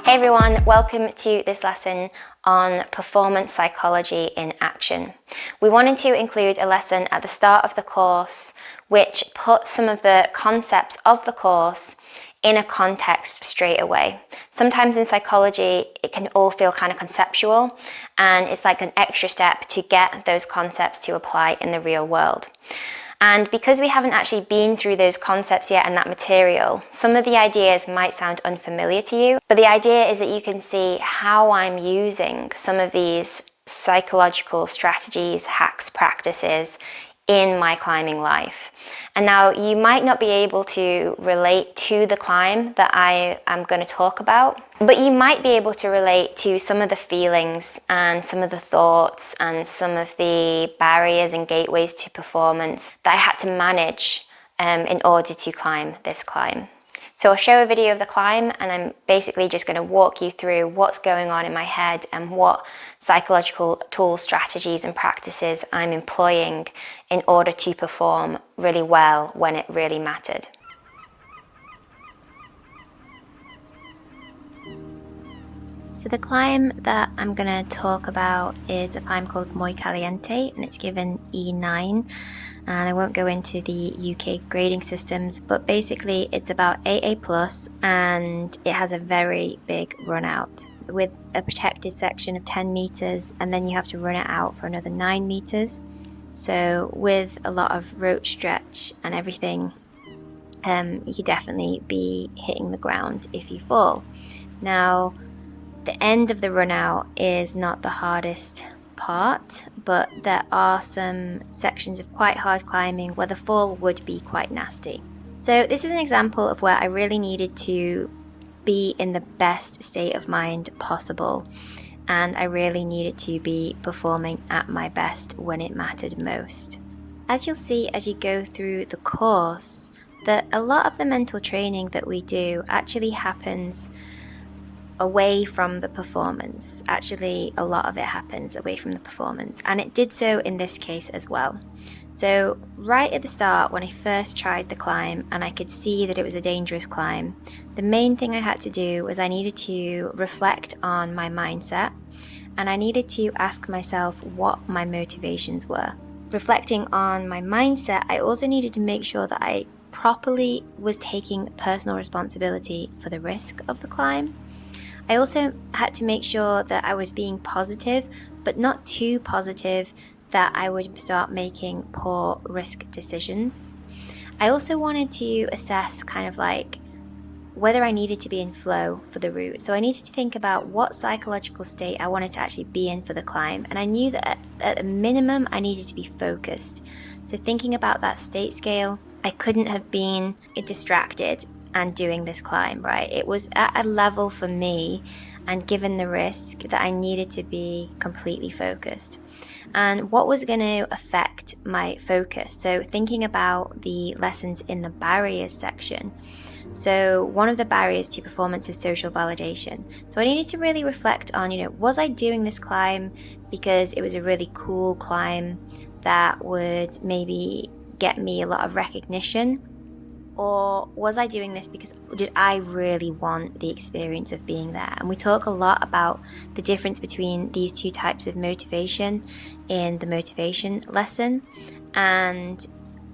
Hey everyone, welcome to this lesson on performance psychology in action. We wanted to include a lesson at the start of the course which puts some of the concepts of the course in a context straight away. Sometimes in psychology it can all feel kind of conceptual, and it's like an extra step to get those concepts to apply in the real world. And because we haven't actually been through those concepts yet and that material, some of the ideas might sound unfamiliar to you, but the idea is that you can see how I'm using some of these psychological strategies, hacks, practices in my climbing life. And now you might not be able to relate to the climb that I am going to talk about, but you might be able to relate to some of the feelings and some of the thoughts and some of the barriers and gateways to performance that I had to manage in order to climb this climb. So I'll show a video of the climb, and I'm basically just going to walk you through what's going on in my head and what psychological tools, strategies and practices I'm employing in order to perform really well when it really mattered. So the climb that I'm going to talk about is a climb called Muy Caliente, and it's given E9. And I won't go into the UK grading systems, but basically it's about AA+, and it has a very big run out with a protected section of 10 meters, and then you have to run it out for another 9 meters. So with a lot of rope stretch and everything, you could definitely be hitting the ground if you fall. Now, the end of the run out is not the hardest part, but there are some sections of quite hard climbing where the fall would be quite nasty. So this is an example of where I really needed to be in the best state of mind possible, and I really needed to be performing at my best when it mattered most. As you'll see as you go through the course, that a lot of the mental training that we do actually happens away from the performance. Actually, a lot of it happens away from the performance, and it did so in this case as well. So right at the start, when I first tried the climb and I could see that it was a dangerous climb, the main thing I had to do was I needed to reflect on my mindset, and I needed to ask myself what my motivations were. Reflecting on my mindset, I also needed to make sure that I properly was taking personal responsibility for the risk of the climb. I also had to make sure that I was being positive, but not too positive that I would start making poor risk decisions. I also wanted to assess kind of like whether I needed to be in flow for the route. So I needed to think about what psychological state I wanted to actually be in for the climb. And I knew that at a minimum, I needed to be focused. So thinking about that state scale, I couldn't have been distracted and doing this climb, right? It was at a level for me, and given the risk, that I needed to be completely focused. And what was going to affect my focus? So thinking about the lessons in the barriers section. So one of the barriers to performance is social validation. So I needed to really reflect on, was I doing this climb because it was a really cool climb that would maybe get me a lot of recognition? Or was I doing this because did I really want the experience of being there? And we talk a lot about the difference between these two types of motivation in the motivation lesson. And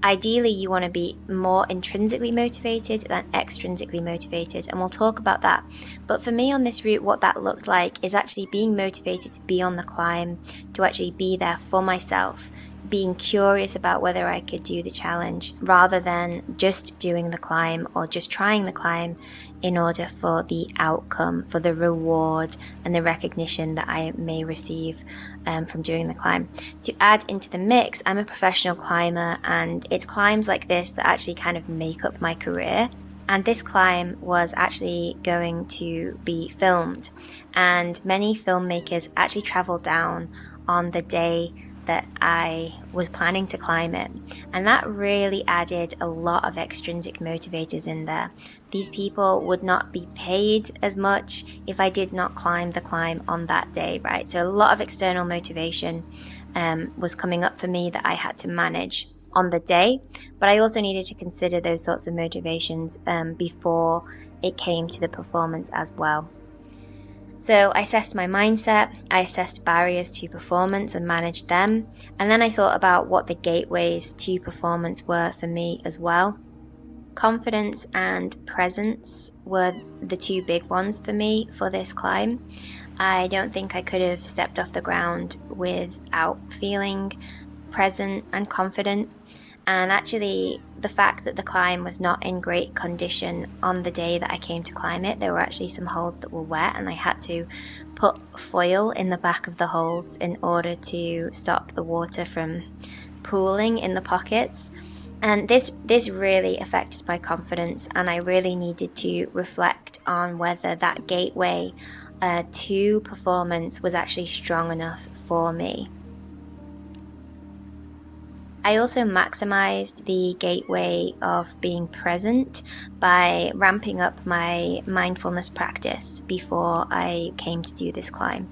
ideally, you want to be more intrinsically motivated than extrinsically motivated. And we'll talk about that. But for me on this route, what that looked like is actually being motivated to be on the climb, to actually be there for myself, being curious about whether I could do the challenge rather than just doing the climb or just trying the climb in order for the outcome, for the reward and the recognition that I may receive from doing the climb. To add into the mix, I'm a professional climber, and it's climbs like this that actually kind of make up my career. And this climb was actually going to be filmed, and many filmmakers actually traveled down on the day that I was planning to climb it, and that really added a lot of extrinsic motivators in there. These people would not be paid as much if I did not climb the climb on that day, right? So a lot of external motivation was coming up for me that I had to manage on the day, but I also needed to consider those sorts of motivations before it came to the performance as well. So I assessed my mindset, I assessed barriers to performance and managed them, and then I thought about what the gateways to performance were for me as well. Confidence and presence were the two big ones for me for this climb. I don't think I could have stepped off the ground without feeling present and confident. And actually, the fact that the climb was not in great condition on the day that I came to climb it, there were actually some holes that were wet, and I had to put foil in the back of the holes in order to stop the water from pooling in the pockets. And this really affected my confidence, and I really needed to reflect on whether that gateway to performance was actually strong enough for me. I also maximized the gateway of being present by ramping up my mindfulness practice before I came to do this climb.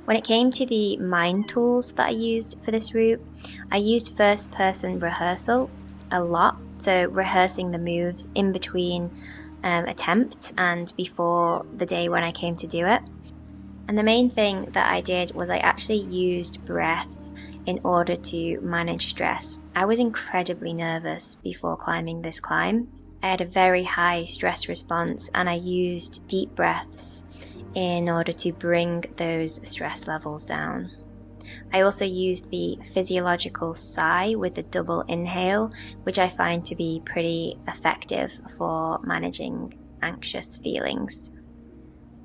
When it came to the mind tools that I used for this route, I used first-person rehearsal a lot, so rehearsing the moves in between attempts and before the day when I came to do it. And the main thing that I did was I actually used breath in order to manage stress. I was incredibly nervous before climbing this climb. I had a very high stress response, and I used deep breaths in order to bring those stress levels down. I also used the physiological sigh with the double inhale, which I find to be pretty effective for managing anxious feelings.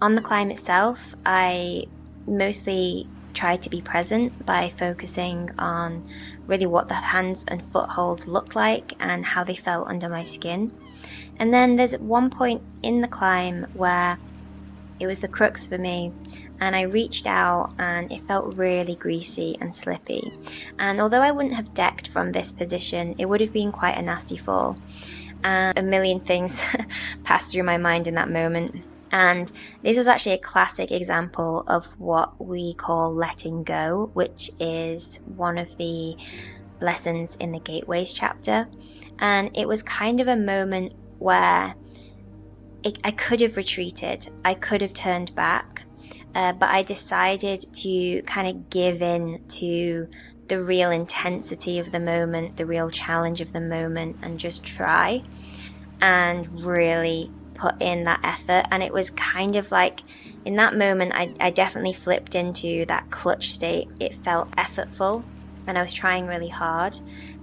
On the climb itself, I mostly tried to be present by focusing on really what the hands and footholds looked like and how they felt under my skin. And then there's one point in the climb where it was the crux for me, and I reached out and it felt really greasy and slippy. And although I wouldn't have decked from this position, it would have been quite a nasty fall. And a million things passed through my mind in that moment. And this was actually a classic example of what we call letting go, which is one of the lessons in the Gateways chapter. And it was kind of a moment where I could have retreated, I could have turned back, but I decided to kind of give in to the real intensity of the moment, the real challenge of the moment, and just try and really put in that effort. And it was kind of like in that moment I definitely flipped into that clutch state. It felt effortful and I was trying really hard,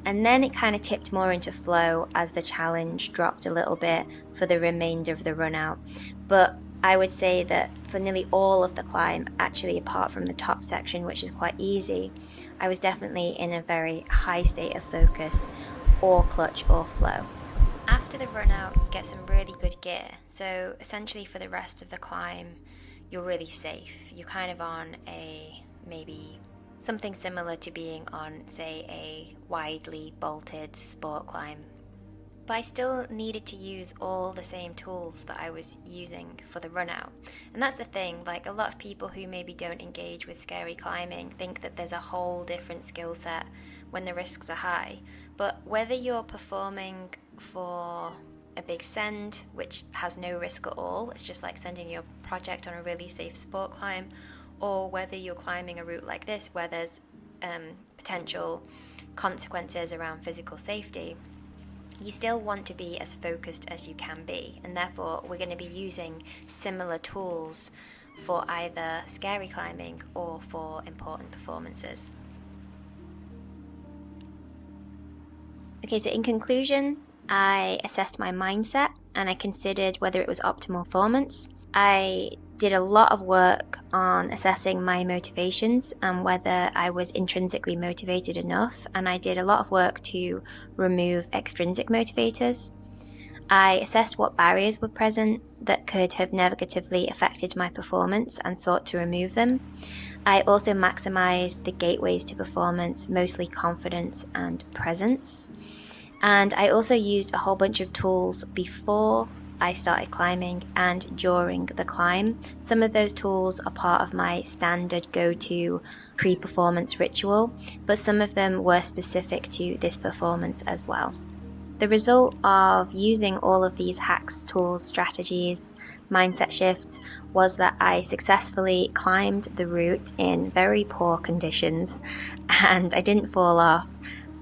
and then it kind of tipped more into flow as the challenge dropped a little bit for the remainder of the run out. But I would say that for nearly all of the climb, actually apart from the top section, which is quite easy, I was definitely in a very high state of focus, or clutch or flow. After the run out, you get some really good gear. So essentially for the rest of the climb, you're really safe. You're kind of on maybe something similar to being on, say, a widely bolted sport climb. But I still needed to use all the same tools that I was using for the run out. And that's the thing, like a lot of people who maybe don't engage with scary climbing think that there's a whole different skill set when the risks are high. But whether you're performing for a big send, which has no risk at all, it's just like sending your project on a really safe sport climb, or whether you're climbing a route like this where there's potential consequences around physical safety, you still want to be as focused as you can be, and therefore we're going to be using similar tools for either scary climbing or for important performances. Okay, so in conclusion, I assessed my mindset and I considered whether it was optimal performance. I did a lot of work on assessing my motivations and whether I was intrinsically motivated enough, and I did a lot of work to remove extrinsic motivators. I assessed what barriers were present that could have negatively affected my performance and sought to remove them. I also maximized the gateways to performance, mostly confidence and presence. And I also used a whole bunch of tools before I started climbing and during the climb. Some of those tools are part of my standard go-to pre-performance ritual, but some of them were specific to this performance as well. the result of using all of these hacks, tools, strategies, mindset shifts was that I successfully climbed the route in very poor conditions and I didn't fall off.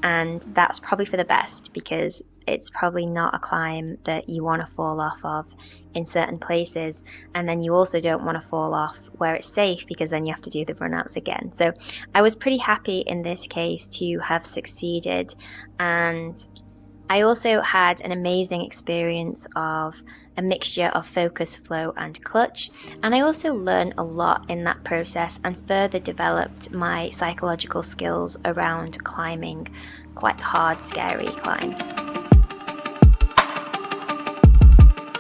And that's probably for the best, because it's probably not a climb that you want to fall off of in certain places. And then you also don't want to fall off where it's safe, because then you have to do the runouts again. So I was pretty happy in this case to have succeeded. And I also had an amazing experience of a mixture of focus, flow, and clutch. And I also learned a lot in that process and further developed my psychological skills around climbing quite hard, scary climbs.